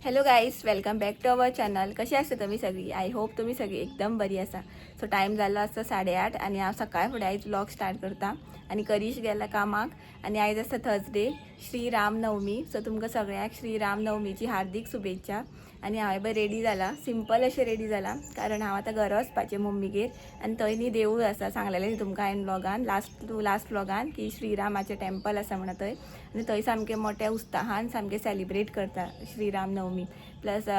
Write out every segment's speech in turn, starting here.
Hello guys, welcome back to our channel. कशी असते तुम्ही सगळी? आय होप तुम्ही सगळी एकदम बरी असा. सो टाईम झाला असतं 8:30 आणि हांव सकाळ फुडें आयज व्लॉग स्टार्ट करता आणि करीश गेला कामाक आणि आयज आसा थर्सडे, श्री राम नवमी. सो तुमकां सगळ्यांक श्री राम नवमीची हार्दिक शुभेच्छा. आणि हांवें बरें रेडी जाला, सिंपल अशें रेडी जाला कारण हांव आतां घरा वचपाचें मम्मीगेर आनी थंय न्ही देवूळ आसा. सांगलेलें न्ही तुमकां हांवें व्लॉगान लास्ट व्लॉगान की श्रीरामाचें टेंपल आसा म्हणून थंय. आनी थंय सामकें मोठ्या उत्साहान सामकें सेलिब्रेट करता श्रीराम नवमी. प्लस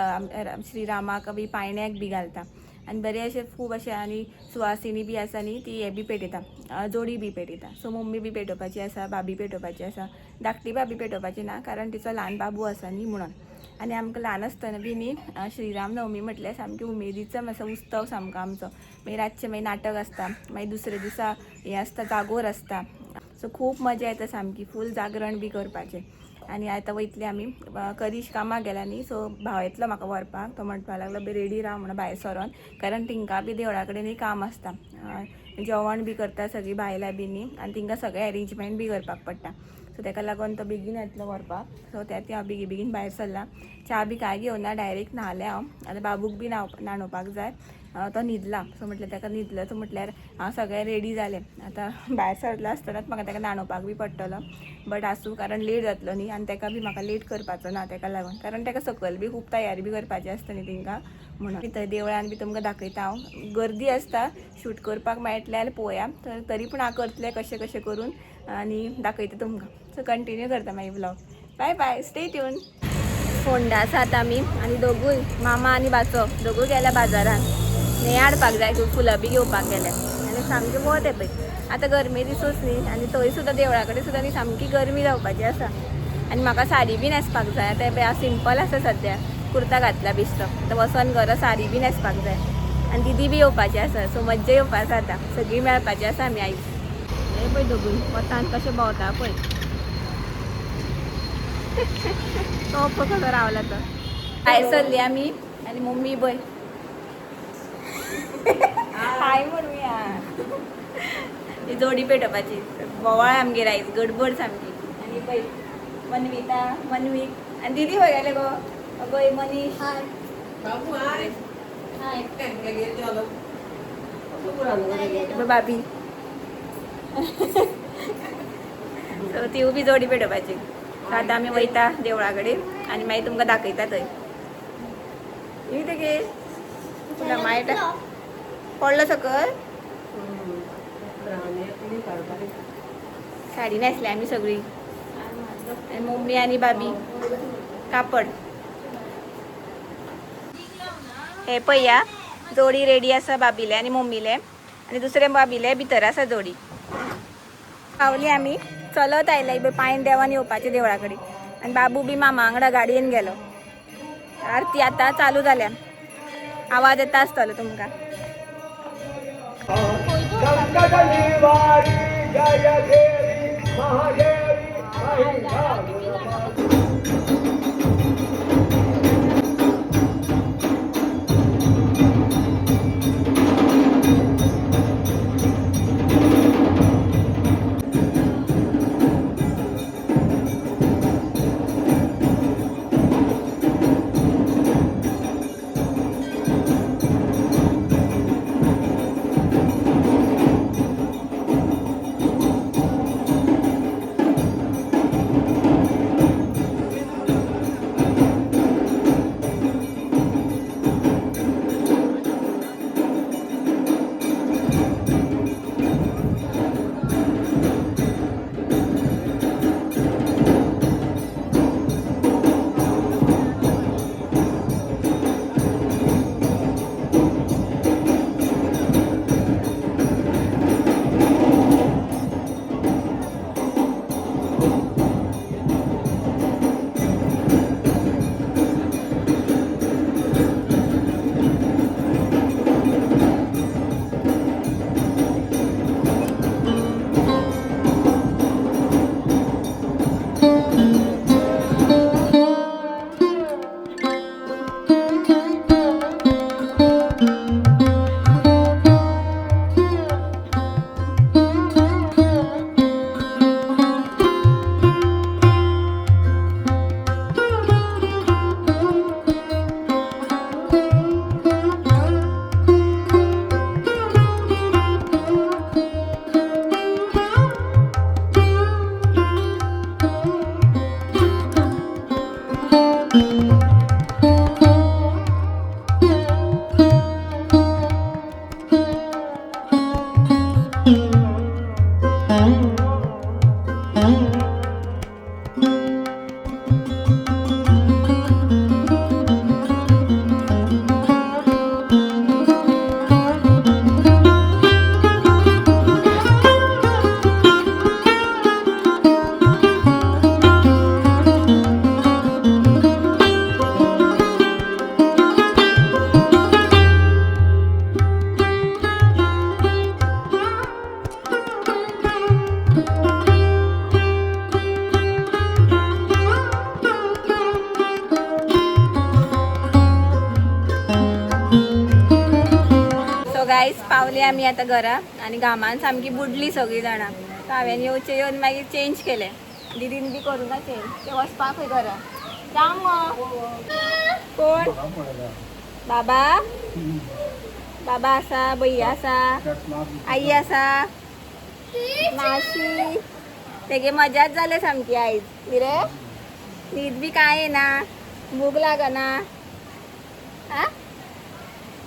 श्रीरामाक बी पायण्याक बी घालता आनी बरें अशें खूब अशें. आनी सुवासिनी बी आसा न्ही ती हें बी पेटयता, जोडी बी पेटयता. सो मम्मी बी पेटोवपाची आसा, भाभी पेटोवपाची आसा. धाकटी भाभी पेटोवपाची ना कारण तिचो ल्हान बाबू आसा न्ही म्हणून. आनी आमकां ल्हान आसतना बी न्ही श्रीराम नवमी म्हटल्यार सामकी उमेदीचो मातसो उत्सव सामको आमचो. मागीर रातचें मागीर नाटक आसता, मागीर दुसरे दिसा हें आसता, जागोर आसता. सो खूब मजा येता सामकी, फूल जागरण बी करपाचें. आनी आतां वयतली आमी. करीश कामाक गेला न्ही, सो भाव येतलो म्हाका व्हरपाक. तो म्हणपाक लागलो बी रेडी राव म्हणून भायर सरोन, कारण तिंकां बी देवळा कडेन न्ही काम आसता. जेवण बी करता सगळीं बायलां बी न्ही आनी तिंकां सगळें अरेंजमेंट बी करपाक पडटा. सो ताका लागून तो बेगीन येतलो व्हरपाक. सो त्या हांव बेगीन भायर सरला. च्या बी कांय घेवना, डायरेक्ट न्हालें हांव. आतां बाबूक बी न्हाणोवपाक जाय. तो न्हिदला. सो म्हटल्यार ताका न्हिदलो म्हटल्यार हांव सगळें रेडी जालें. आतां भायर सरला आसतनाच म्हाका ताका न्हाणोवपाक बी पडटलो. बट आसूं कारण लेट जातलो न्ही आनी ताका बी म्हाका लेट करपाचो ना ताका लागून, कारण ताका सकयल बी खूब तयारी बी करपाची आसता न्ही तांकां म्हणून. थंय देवळान बी तुमकां दाखयता हांव. गर्दी आसता, शूट करपाक मेळटलें जाल्यार पळोवया. तरी पूण हांव करतलें कशें कशें करून आनी दाखयता तुमकां. सो कंटिन्यू करता मागीर vlog. Bye bye, stay tuned. फोंडा आसात आमी आनी दोगूय मामा आनी भाचो दोगूय गेल्या बाजारान. हें हाडपाक जाय, फुलां बी घेवपाक गेल्या आनी सामकें वत येता पळय. आतां गरमे दिसूच न्ही आनी थंय सुद्दां देवळा कडेन सुद्दां न्ही सामकी गरमी जावपाची आसा. आनी म्हाका साडी बी न्हेसपाक जाय. आतां पळय हांव सिंपल आसा सद्या, कुर्ता घातला बिश्तो. आतां वचोन घरा साडी बी न्हेसपाक जाय आनी दीदी बी येवपाची आसा. सो मज्जा येवपाक आतां सगळीं मेळपाची आसा आमी आयज. हे पळय दोगूय वतान कशें भोंवता पळय. तो कसो रावला तो. भायर सरली आमी आनी मम्मी पळय हाय म्हणुया. ती जोडी पेटोवपाची बोवाळ आमगेर आयज, गडबड सामकी. आनी पळय मनविता, मनवीक आनी दीदी खंय गेले गो? पळय मनीश. भाभी. सो ती बी जोडी पेटोवपाची. सो आतां आमी वयता देवळा कडेन आनी मागीर तुमकां दाखयता थंय. तेगे तुका मायटा पडलो सकल. साडी न्हेसली आमी सगळीं आनी मम्मी आनी भाभी कापड. हे पळया जोडी रेडी आसा भाभीले आनी मम्मीले आनी दुसरे भाभीले भितर आसा जोडी. पावली आमी, चलत आयले पांयन देवान येवपाचें देवळा कडेन. आनी बाबू बी मामा वांगडा गाडयेन गेलो. आरती आतां चालू जाल्या, आवाज येता आसतलो तुमकां. गाईस पावले आम्ही आता घरा आणि घामान सामकी बुडली सगळी जाणां. हांवें येवन मागीर चेंज केले. दीदीन बी करूं ना चेंज. ते वचपाक खंय घरा. सांग कोण? बाबा बाबा आसा, भैया आसा, आई आसा, मावशी. तेगे मजाच जाले सामकी आयज. रे न्हीद बी कांय येना, भूक लागना. आ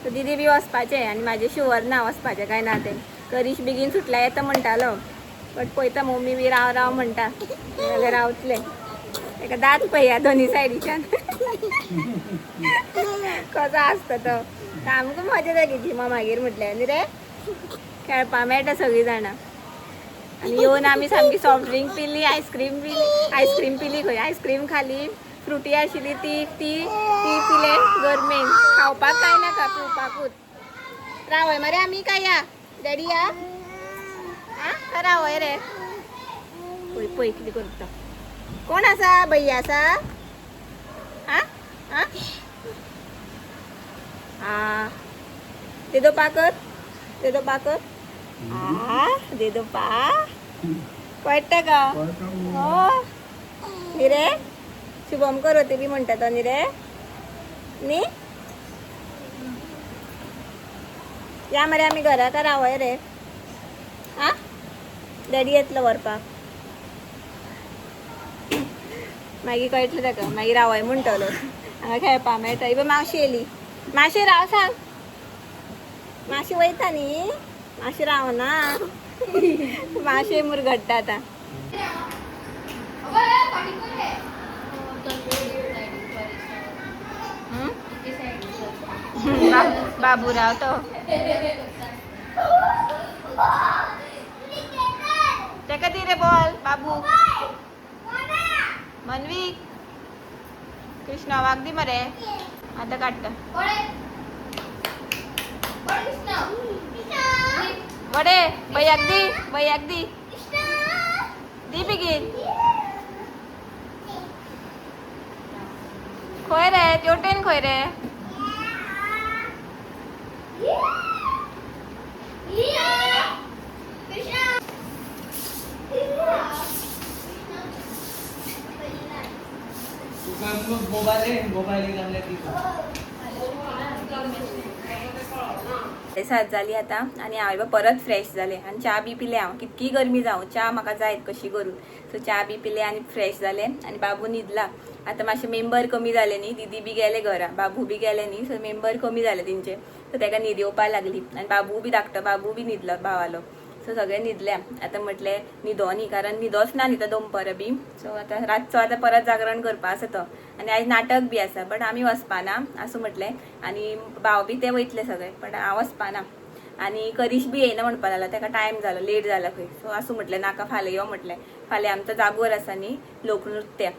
दीदी बी वचपाचें आनी म्हाजें शुवर ना वचपाचें काय ना तें. करीश बेगीन सुटल्या येता म्हणटालो बट पळयता मम्मी बी राव राव म्हणटा जाल्यार रावतले. ताका दात पळया दोनी सायडीच्यान कसो आसता तो. सामको मजा जागी मग मागीर म्हटलें न्ही रे. खेळपा मेळटा सगळीं जाणां. आनी येवन आमी सामकी सॉफ्ट ड्रिंक पिली, आयस्क्रीम पिली खंय आयस्क्रीम खाली. फ्रुटी आशिल्ली ती पिले गरमेन. खावपाक काय नाका पिवपाकूच. रावय मरे आमी काय या डॅडी या आ रावय रे. पळय पळय कितें करता. कोण आसा? भैया आसा? आ आ आ दे दो पाकर, दे दो पाकर. आ दे दो पा. कळटा का? हो न्ही रे. शुभम करोते बी म्हणटा तो न्ही रे. न्ही या मरे आमी घरा का रावय रे. आ डॅडी येतलो व्हरपाक. मागीर कळटलें ताका. मागीर रावय म्हणटलो. हांगा खेळपा मेळटा. इबय मावशी येयली. मावशी राव सांग. मावशी वयता न्ही. मावशी रावना. मावशी मुरगडटा आतां. बाबूराव तो ताका दी रे बॉल. बाबू मनवी कृष्णा वाग दी मरे. आता काडटा वडे. भैयाक दी, भैयाक दी. दी बेगीन. खंय रे तेवटेन खंय रे. सात जाली आता आणि हांवें परत फ्रेश जाले आणि च्या बी पिले. हांव कितकी गरमी जावं च्या म्हाका जायत कशी करून. सो च्या बी पिले आणि फ्रेश जाले आणि बाबू न्हिदला. आता मातशे मेंबर कमी जाले न्ही. दीदी बी गेले घरा, बाबू बी गेले न्ही. सो मेंबर कमी जाले तेंचे. सो ताका न्हीद येवपाक लागली आणि बाबू बी धाकटो बाबू बी न्हिदलो भावालो. सो सगळे न्हिदल्या. आता म्हटलें न्हिदो न्ही कारण न्हिदोच ना न्ही तो दनपार बी. सो आता रातचो आता परत जागरण करपा आसा तो आणि आयज नाटक बी आसा बट आमी वचपाना आसूं म्हटलें. आनी भाव बी ते वयतले सगळे बट हांव वचपाना. आणि करीश बी येयना म्हणपा लागला. ताका टायम जालो, लेट जाला खंय. सो आसूं म्हटलें नाका फाल्यां यो म्हटलें. फाल्यां आमचो जागोर आसा न्ही लोकनृत्य.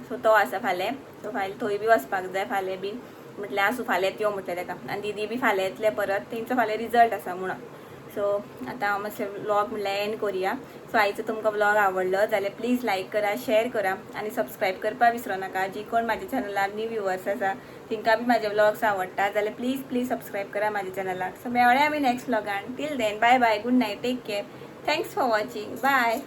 सो तो आसा फाल्यां. सो फाल्यां थंय बी वचपाक जाय फाल्यां बी. म्हटलें आसूं फाल्यां यो म्हटलें ताका. आनी दीदी बी फाल्यां येतले परत. तेंचो फाल्यां रिजल्ट आसा म्हणून. सो आता हांव मातशें व्लॉग म्हणल्यार एंड करुया. सो आयचो तुमकां व्लॉग आवडलो जाल्यार प्लीज लायक करा, शेअर करा आणि सबस्क्राईब करपाक विसरो नाका. जी कोण म्हाज्या चॅनलार न्यू व्ह्युअर्स आसा तिंका बी म्हाजे व्लॉग्स आवडटा जाल्यार प्लीज सबस्क्राईब करा म्हाज्या चॅनलाक. सो मेळ्या आमी नेक्स्ट व्लॉगान. Till then bye bye, good night, take care. Thanks for watching. Bye.